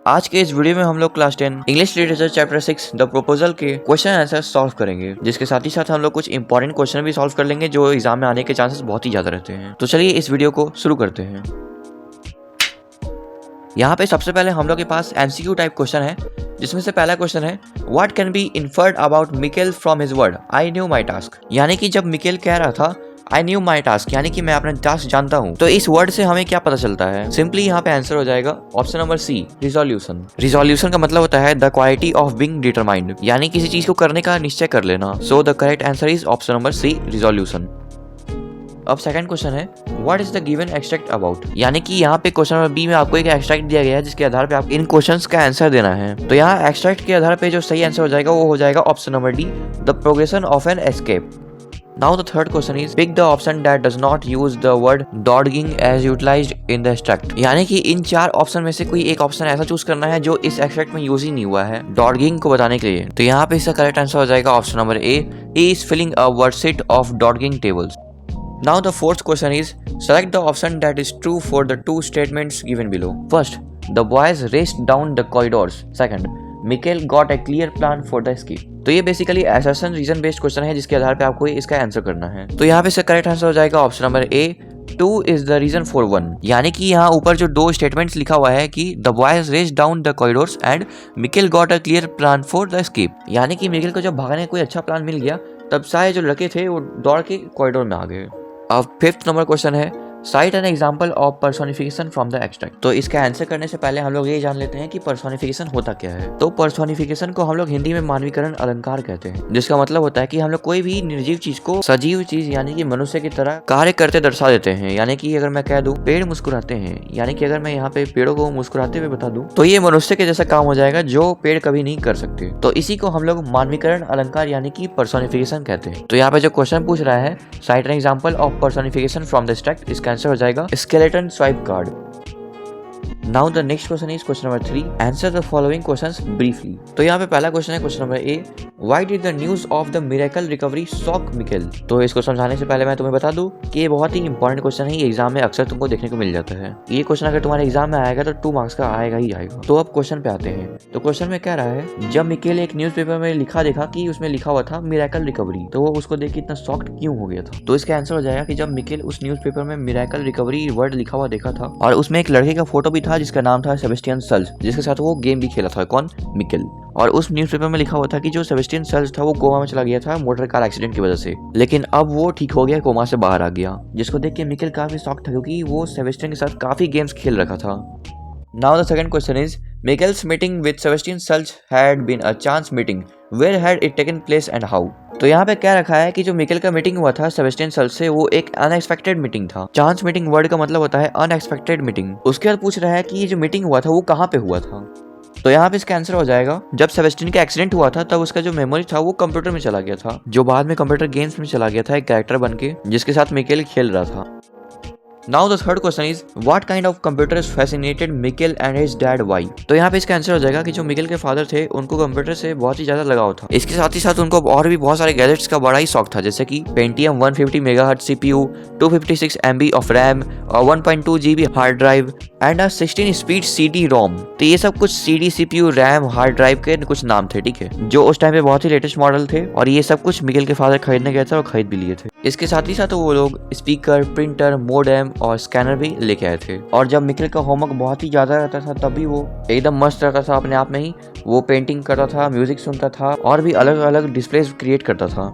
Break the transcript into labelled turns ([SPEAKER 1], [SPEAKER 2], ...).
[SPEAKER 1] आज के इस वीडियो में हम लोग class 10 English literature chapter 6 the proposal के क्वेश्चन आंसर सॉल्व करेंगे, जिसके साथ ही साथ हम लोग कुछ इंपॉर्टेंट क्वेश्चन भी सॉल्व कर लेंगे जो एग्जाम में आने के चांसेस बहुत ही ज्यादा रहते हैं। तो चलिए इस वीडियो को शुरू करते हैं। यहाँ पे सबसे पहले हम लोग के पास एमसीक्यू टाइप क्वेश्चन है, जिसमें से पहला क्वेश्चन है what can be inferred about Mikel from his word I knew my task. यानी कि जब मिकेल कह रहा था आई न्यू माई टास्क, यानी कि मैं अपना टास्क जानता हूँ, तो इस वर्ड से हमें क्या पता चलता है? सिंपली यहाँ पे आंसर हो जाएगा option number C, resolution. Resolution का मतलब होता है the quality of being determined, यानी किसी चीज को करने का निश्चय कर लेना। So the correct answer is option number C, resolution. अब सेकंड क्वेश्चन है what is the given extract about, यानी कि यहाँ पे क्वेश्चन नंबर बी में आपको एक एक्सट्रैक्ट दिया गया है जिसके आधार पे आप इन क्वेश्चंस का आंसर देना है। तो यहाँ एक्सट्रैक्ट के आधार पे जो सही आंसर हो जाएगा वो हो जाएगा option number D, the progression of an escape. Now the third question is pick the option that does not use the word dodging as utilized in the extract, यानी कि इन चार ऑप्शन में से कोई एक ऑप्शन ऐसा चूज करना है जो इस एक्सट्रैक्ट में यूज ही नहीं हुआ है डॉडगिंग को बताने के लिए। तो यहाँ पे इसका करेक्ट आंसर हो जाएगा option number A, he is filling a worksheet of dodging tables. Now the fourth question is select the option that is true for the two statements given below. First, the boys raced down the corridors. Second, Mikhail got a clear plan for the escape. तो ये basically assertion reason based question है जिसके आधार पे आपको इसका answer करना है। तो यहाँ पे इसका करेक्ट आंसर हो जाएगा option number A, 2 is the reason for 1, यानी कि यहाँ ऊपर जो दो स्टेटमेंट्स लिखा हुआ है कि the boys raced down the corridors and Mikhail got a clear plan for the escape, यानी कि मिकेल को जब भागने का कोई अच्छा प्लान मिल गया तब सारे जो लड़के थे वो दौड़ के कॉरिडोर में आ गए। अब फिफ्थ नंबर क्वेश्चन है site an example of personification from the extract. तो इसका आंसर करने से पहले हम लोग ये जान लेते हैं कि पर्सोनिफिकेशन होता क्या है। तो पर्सोनिफिकेशन को हम लोग हिंदी में मानवीकरण अलंकार कहते हैं, जिसका मतलब होता है कि हम लोग कोई भी निर्जीव चीज को सजीव चीज यानी कि मनुष्य की तरह कार्य करते दर्शा देते हैं। यानी कि अगर मैं कह दूं पेड़ मुस्कुराते हैं, यानी कि अगर मैं यहाँ पे पेड़ों को मुस्कुराते हुए बता दूं तो ये मनुष्य के जैसा काम हो जाएगा जो पेड़ कभी नहीं कर सकते। तो इसी को हम लोग मानवीकरण अलंकार यानी कि पर्सोनिफिकेशन कहते हैं। तो यहाँ पे जो क्वेश्चन पूछ रहा है site an example of personification from the extract, इसका आंसर हो जाएगा skeleton swipe card. Now the next question is question number 3. Answer the following questions briefly. तो यहाँ पे पहला क्वेश्चन है question number A, Why did the news of the miracle recovery shock Mikhail? तो इसको समझाने से पहले मैं तुम्हें बता दूं कि ये बहुत ही इंपॉर्टेंट क्वेश्चन है, ये एग्जाम में अक्सर तुमको देखने को मिल जाता है। ये क्वेश्चन अगर तुम्हारे एग्जाम में आएगा तो 2 मार्क्स का आएगा ही आएगा। तो अब क्वेश्चन पे आते हैं। तो क्वेश्चन में कह रहा है जब मिकेल एक न्यूज़पेपर में देखा कि उसमें लिखा हुआ था मिरेकल रिकवरी, तो वो उसको देख के इतना शॉक्ड क्यों हो गया था? तो इसका आंसर हो जाएगा कि जब मिकेल उस न्यूज़पेपर में मिरेकल रिकवरी वर्ड लिखा हुआ देखा था और उसमें एक लड़के का फोटो भी था जिसका नाम था सेबेस्टियन सल्ज, जिसके साथ वो गेम भी खेला था। कौन? मिकेल। और उस न्यूज़पेपर में लिखा हुआ था कि जो सेबेस्टियन सल्ज था वो कोमा में चला गया था मोटर कार एक्सीडेंट की वजह से, लेकिन अब वो ठीक हो गया, कोमा से बाहर आ गया, जिसको देख के मिकेल काफी शॉक था क्योंकि वो सेबेस्टियन के साथ काफी गेम्स खेल रखा था। Now the second question is Mikhail's meeting with Sebastian Sulch had been a chance meeting. Where had it taken place and how? तो यहाँ पे क्या रखा है कि जो मिकेल का मीटिंग हुआ था सेबेस्टियन सल्च से वो एक अनएक्सपेक्टेड मीटिंग था। चांस मीटिंग वर्ड का मतलब होता है अनएक्सपेक्टेड मीटिंग। उसके बाद पूछ रहा है कि ये जो मीटिंग हुआ था वो कहाँ पे हुआ था। तो यहाँ पे इसका आंसर हो जाएगा जब सेबेस्टियन का एक्सीडेंट हुआ था तब उसका जो मेमोरी था वो कंप्यूटर में चला गया था, जो बाद में कंप्यूटर गेम्स में चला गया था एक कैरेक्टर बन के जिसके साथ मिकेल खेल रहा था। Now the third question is what kind of computers fascinated Mikhail and his dad why? तो यहाँ पे इसका आंसर हो जाएगा कि जो मिकेल के फादर थे उनको कंप्यूटर से बहुत ही ज्यादा लगाव था। इसके साथ ही साथ उनको और भी बहुत सारे गैजेट्स का बड़ा ही शौक था, जैसे कि Pentium 150 megahertz CPU, 256 MB of RAM और 1.2 GB hard drive and 16 speed CD रोम। तो ये सब कुछ CD CPU RAM hard drive के कुछ नाम थे, ठीक है, जो उस टाइम पे बहुत ही लेटेस्ट मॉडल थे और ये सब कुछ मिकेल के फादर खरीदने गए थे और खरीद भी लिए थे। इसके साथ ही साथ वो लोग स्पीकर, प्रिंटर, मोडेम और स्कैनर भी लेके आए थे। और जब मिकेल का होमवर्क बहुत ही ज्यादा रहता था तब भी वो एकदम मस्त रहता था अपने आप में ही, वो पेंटिंग करता था, म्यूजिक सुनता था और भी अलग अलग डिस्प्लेस क्रिएट करता था।